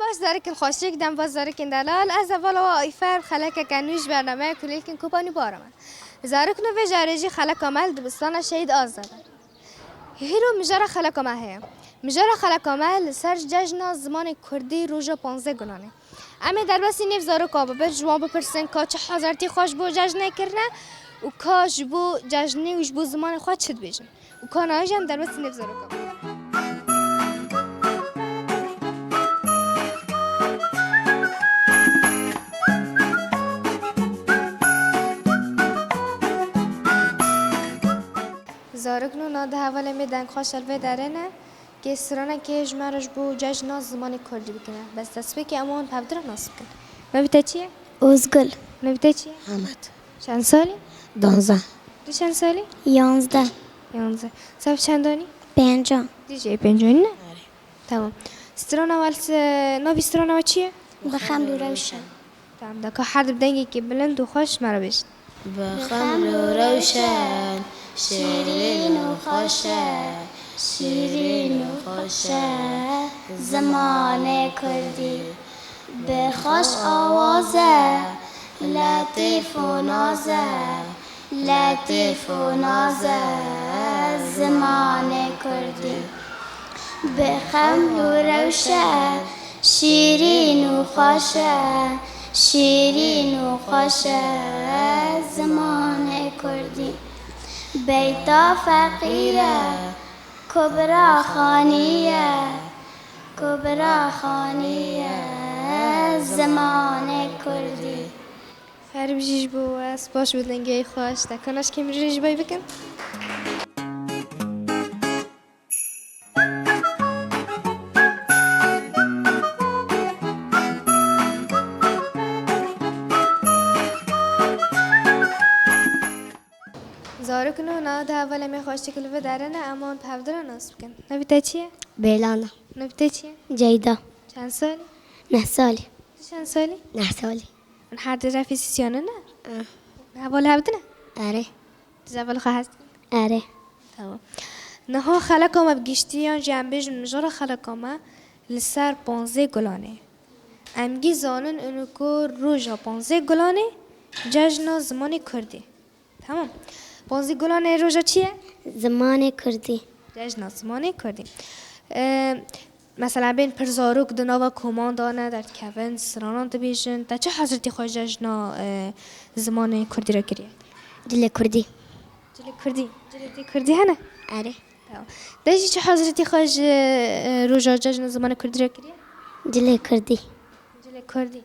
باش دارك الخوشيك دم باز دارك دلال از اول و ایفر خلک کنوش برنامه کلیکن کوپانی بارم زارك نو في جارجي خلق كمال دبستان شهيد آزاد هيرو مجرى خلق كمال هي مجرى خلق كمال سر جشن زمان كردي روجا 15 گلانه اما در بس نیف زارو کابه بر جوان بپرسن که چه حضرتی خوش بو جشن کرنه و کاش بو جشنی وش بو زمان خود شد بیشن و کانایش هم در بس نیف زارو کابه زارگنو ناده حواله می دنگ خوش الوه داره نه که سرانه که جمعرش بو جشن زمانی کردی بکنه بس دست که امان پبدر نصب کنه نبیته چیه؟ اوزگل نبیته چیه؟ حمد چند سالی؟ 12 تو چند سالی؟ 11 11 صف چندانی؟ 5 دیجه 5 نه؟ تمام سترانه والس نبی سترانه و چیه؟ بخمر روشن تمام دکا حد بدنگی که بلند و خوش مرا بیشت بخمر روشن شیرین و خوشه شیرین و خوشه زمان کردی به خوش آوازه لطیف و نازه لطیف و نازه زمان کردی به خمر روشن شیرین و خوشه شیرین و خوشه زمان کردی بیتا فقیره کبرا خانیه کبرا خانیه زمان کردی هر بجیش بو اس باش بدنگی خوش دکناش که میریش بای بکن زارکنو نه ده اول می خواستی کل و داره نه امان پودر نصب کن نبیته چیه؟ بیلانا نبیته چیه؟ جیدا چند سالی؟ 9 سالی چند سالی؟ 9 سالی من هر در رفی سیسیانه نه؟ اول هبده نه؟ آره دیز اول خواهد آره تمام نه ها خلقم بگشتیان جنبش مجرد خلقم لسر 15 گلانه امگی زانن اونو که روژا 15 گلانه جشن زمانی کردی تمام 15 گلانه روژا چیه؟ زمان کردی جشن زمانی کردی مثلا بین پرزاروک دنوا کماندانه در کون سرانان دبیشن تا چه حضرتی خواه جشن زمان کردی را کریه؟ جل کردی جلی کردی هنه؟ آره داشتی چه حضرتی خواه روژا جشن زمان کردی را کریه؟ جل کردی جلی کردی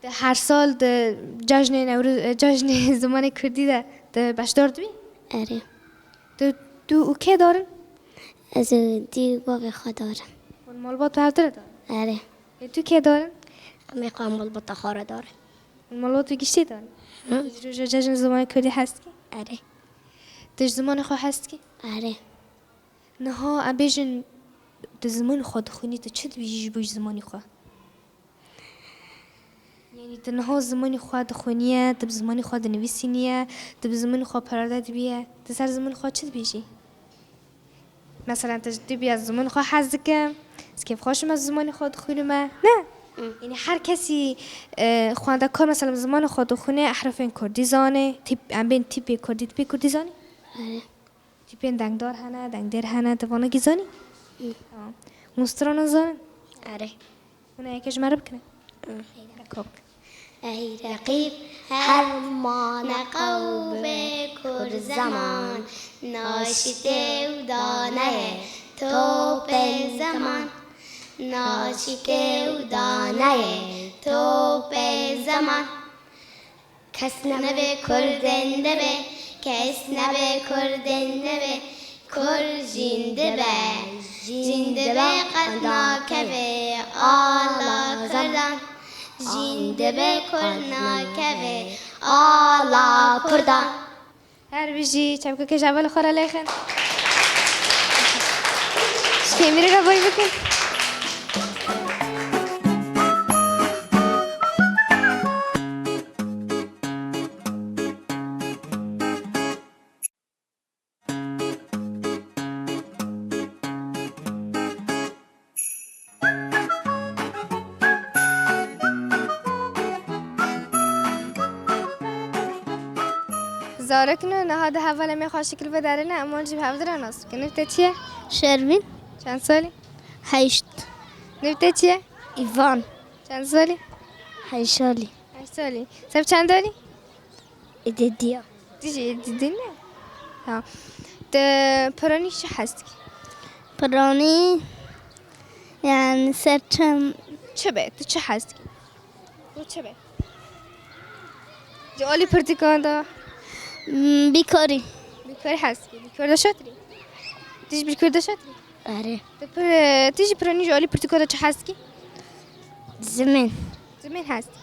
ده هر سال ده جشن زمان کردی ده بشدار دوی؟ آره تو او که دارن؟ از دی باقی خود دارم اون مالبات به هفته دارن؟ آره تو که دارن؟ میخوام بال بطخاره داره اون مالبات به گشتی دارن؟ روژا جشن زمان کردی هست که؟ آره دش زمان خواه هست که؟ آره نه ها ام بیشن ده زمان خود خونی تو چه بیجیش بوش زمانی خواه؟ یعنی ده نه زمانی خواه ده خونیه ده زمانی خواه ده نویسینیه ده زمانی خواه پرادت بیه ده سر زمان خواه چه بیجی؟ مثلا تجدی بیا زمان خواه حز کم از کیف خوشم از زمانی خود خونم نه یعنی هر کسی خوانده کار مثلا زمان خود خونه احرف کردی زانه تیپ ام بین تیپ کردی زانی آره تیپ دنگدار هنه دنگدار هنه توانه کی زانی مستران زان آره اون یکیش مرب کنه کوک ای رقیب هرمان قوم کر زمان ناشیده و دانه توپ زمان ناشیده و دانه توپ زمان کس نبه کردنده به کس نبه کردنده به کر جینده به جینده به قد ناکوه آلا کردن جینده به کرناکوه آلا کردن هر بیشی چمکه که جوال خورا لیخن شکی میره را بای بکن زاركنا نهاد هوا لما خوش شكل بدارنا اما نجيب هفدر ناس نبتة چیه؟ شروین چند سالی؟ 8 نبتة چیه؟ ایوان چند سالی؟ 8 سالی 8 سالی سب چند داری؟ ایدیدیا دیجی دیدی نه؟ ها ده پرانی چه هستی؟ پرانی یعنی سرچم چه به؟ تو چه هستی؟ تو چه به؟ جالی پرتکان دا بیکاری بیکاری هستی بیکار دا شدری؟ دیجی بیکار دا شدری؟ آره تیجی پرانی جالی پرتکان دا چه هستی؟ زمین زمین هستی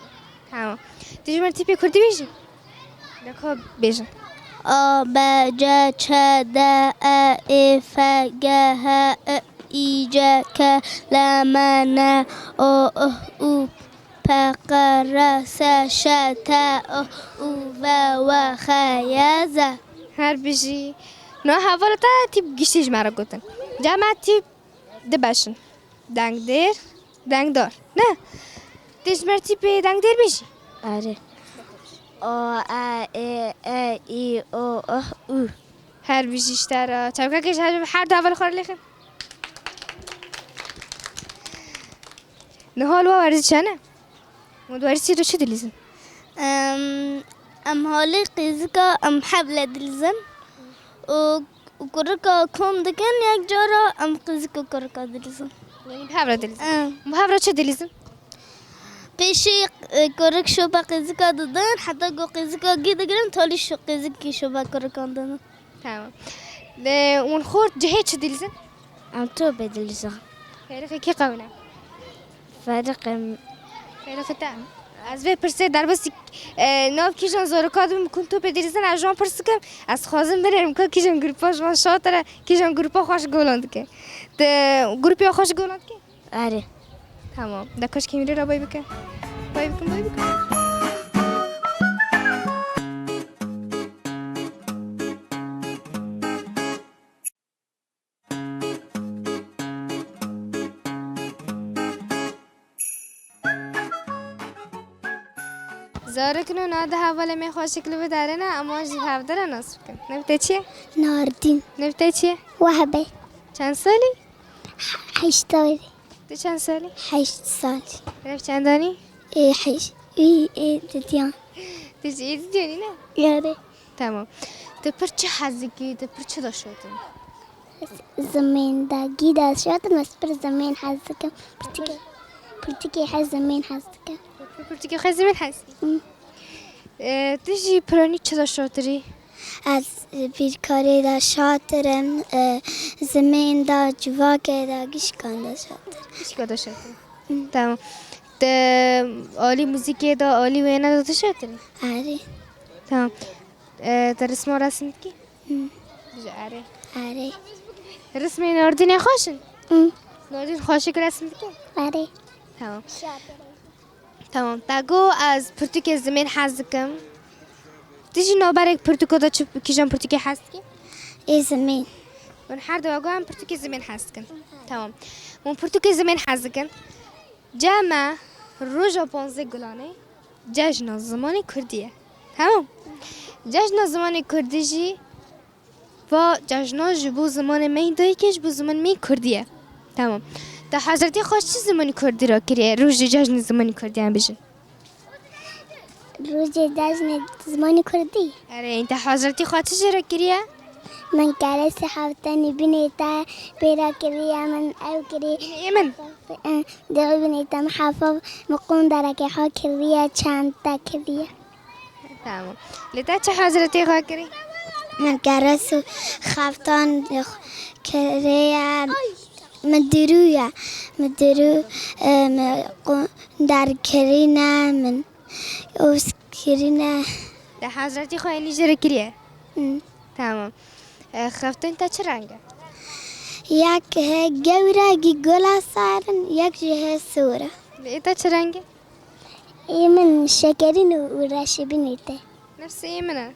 تمام تیجی مرتی پی کردی بیجی؟ نکا بیجن آب ج چ د ا ف گ ه ای ج ک ل م ن او او پ ق ر س ش ت او و خ ی ز هر بیجی نه حوالا تا تیپ گیشتیج مرا گوتن جمع تیپ ده باشن دنگ دیر دنگ دار نه تیج مرتی پی دنگ دیر بیجی آره او ا ای ای او او هر بیجیش ترا چمکه کش هر دو اول خور لیخن نه حال و ورزی چنه مود ورزی رو چه دلیزن ام حالی قیزکا ام حبل دلزن و کرکا کم دکن یک جارا ام قیزکا کرکا دلزن یعنی محاورة دلیزن محاورة چه دلیزن پیشی کرک شوبا قیزکا دادن حتی گو قیزکا گی دگرن تالی شو قیزکی شوبا کرکان دادن تمام ده اون خورد جهه چه دلیزن ام تو بدلزن فرقی کی قونه فرق فرقی تا از وی پرسه در بسی ناف کیشان زورکادو میکن تو بدلیزن از جان پرسکم از خازم بریم که کیشان گروپاش ما شاطره کیشان گروپا خوش گولاند که ده گروپی خوش گولاند که آره تمام ده کاش که میره را بای بکن بای بکن بای بکن زارکنو ناده حواله می خوش شکل بداره نه اما جیب هفدر نصف کن نبته چیه؟ ناردین نبته چیه؟ وهبه چند سالی؟ 8 سالی تو چند سالی؟ 8 سالی رفت چندانی؟ 8 ای دیدیان تو چیه دیدی نه؟ یاره تمام تو پر چه حزگی تو پر چه داشته زمین داگی داشت شدم از پر زمین حزکم پرتکی حز زمین حزکم پرتی که خیلی زمین هستی تو جی پرانی چه داشته از بیرکاری دا شاطرم زمین دا جواکه دا گشکان دا شاطر چی که داشته تمام عالی موزیک دا عالی وینا دا داشته آره تمام در رسم و رسم کی؟ آره آره رسم ناردین خوشن؟ ناردین خوشه که رسم کی؟ آره تمام تمام تاگو از پرتوک زمین حزکم دیجی نوبرک پرتوکو دا چه کیجان پرتوکی هست کی؟ ای زمین من هر دو آگاه هم پرتوک زمین هست کن تمام من پرتوک زمین هست کن جمع روژا 15 گلانه جشن زمان کردیه تمام جشن زمان کردی جی و جشن جبو زمان میدایی که جبو زمان می کردیه تمام تا حضرتی خوش چی زمانی کردی را کریه روز جشن زمانی کردی هم بجن روز جشن زمانی کردی اره این تا حضرتی خوش چی را کریه من کلاس هفتنی بینیتا بیرا کریه من او کری ایمن دقی بینیتا محافظ مقون داره که ها کریه چند تا کریه تمام لتا چه حضرتی خواه کری من کلاس هفتان کریه مدرویا مدرو در کرینه من اوس کرینه ده حضرتی خواه نیجه کریه تمام خفتن تا چه رنگه یک گوره گلا سارن یک جه سوره تا چه رنگه ای من شکرین و رشبی نیته نفس ایمنه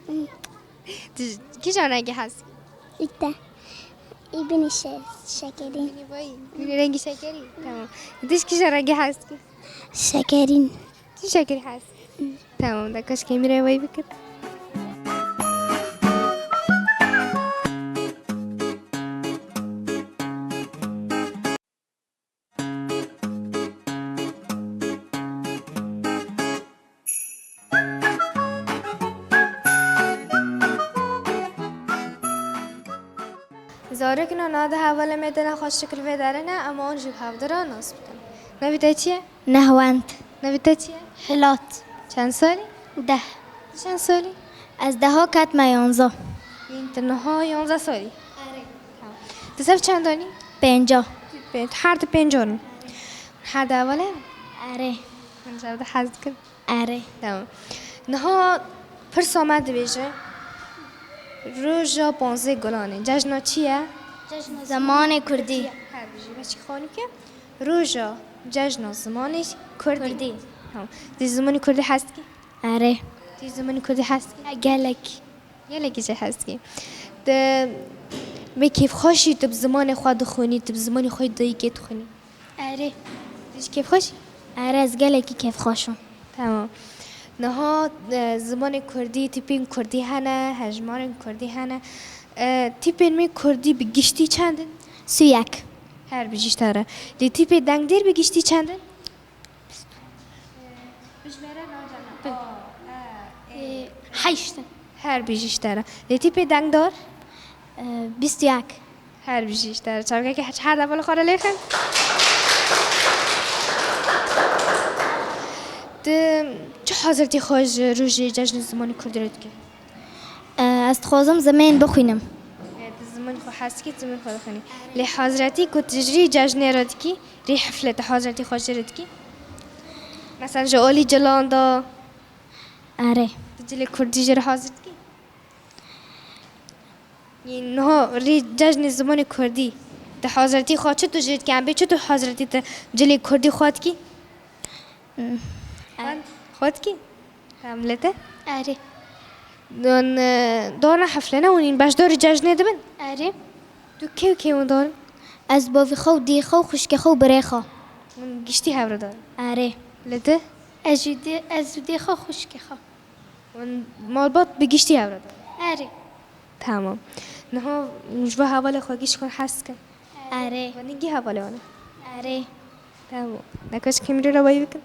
کی جان رنگی هست ایتا ای بینی شکرین بینی رنگی شکری تمام دیش کی جان رنگی هست شکرین چی شکری هست تمام ده کاش که میره وای بکر زارکنا ناده حواله میدن خوش شکل ویدارنه اما اون جیب هفدرا ناس بکن. نویده چیه؟ نهواند نویده چیه؟ حلات چند سالی؟ 10 چند سالی؟ از 10 کتم 11 این تنها 11 سالی. دسر چند دانی؟ 50 هر دو 50 هر دو اوله؟ آره من زرده حزد کن. آره تمام. نها پرس آمد بیشه روژا 15 گلانه جشن چیه؟ زمان کردی هر بیجی بچه خانی که روژا جشن زمانش کردی. تمام. دی زمانی کردی هست کی؟ آره دی زمانی کردی هست کی؟ گلک یه لکی چه هست کی؟ به کیف خوشی تب زمان خود خونی تب زمانی خود دایی که تخونی. آره دیش کیف خوشی؟ آره از گلکی کیف خوشم تمام. نها زمان کردی تیپین کردی هنه هجمان کردی هنه تیپین می کردی بگشتی چندن؟ 31 هر بیجیش تاره دی تیپ دنگ دیر بگشتی چندن؟ هشت هر بیجیش تاره دی تیپ دنگ دار؟ 21 هر بیجیش تاره چرا که هر دفعه خورا لیخن؟ چه حاضرتی خوش روژی جشن زمانی کردی رد که؟ از خوازم زمان بخوینم زمان خو هست کی زمان خو خونی لی حاضرتی کو تجری جشن رد کی ری حفلت حاضرتی خوش رد کی مثلا جوالی جلان دا آره تجلی کردی جر حاضر کی این نه ری جشن زمان کردی ده حاضرتی خو چه تو جد کم به چه تو حاضرتی ت جلی کردی خود کی خود کی حملته آره دون حفله نه ونین باش دور جشن دبن آره تو کی اون دار از باوی خو دی خو خشک خو بره خو من گشتی هبر دار آره لده از دی خو خشک خو من مالبات بگشتی هبر دار آره تمام نه مجبور حواله خواهیش کن هست کن آره و نگی حواله آنه آره تمام نکاش که میری رو بایی بکن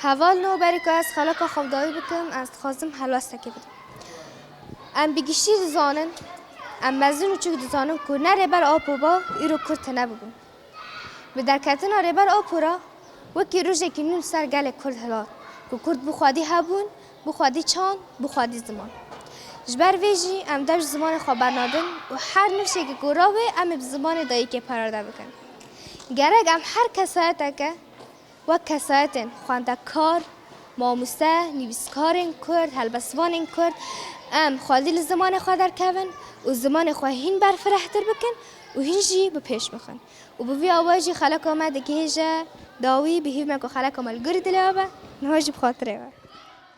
حوال نو بری که از خلاق خودایی بکن از خازم حلوسته که بدم ام بگیشتی دزانن ام مزین و چک دزانن که نره بر آب با ایرو کرد نبگم به درکتن آره بر آب را وکی روزه که نون سر گل کرد هلار که کرد بخوادی هبون بخوادی چان بخوادی زمان جبر ویجی ام دش زمان خواب برنادن و هر نفسی که گراوه ام بزمان دایی که پرارده بکن گرگ ام هر کسایت که و کسایتن خواندکار ماموسته نویسکارن کرد هلبسوانن کرد ام خالی زمان خود در کون و زمان خود هین برفرهتر بکن و هینجی به پیش بخن و بوی آواجی خلق آمده که هیجا داوی به هیو مکو خلق آمال گری دلی آبه نهاجی بخاطره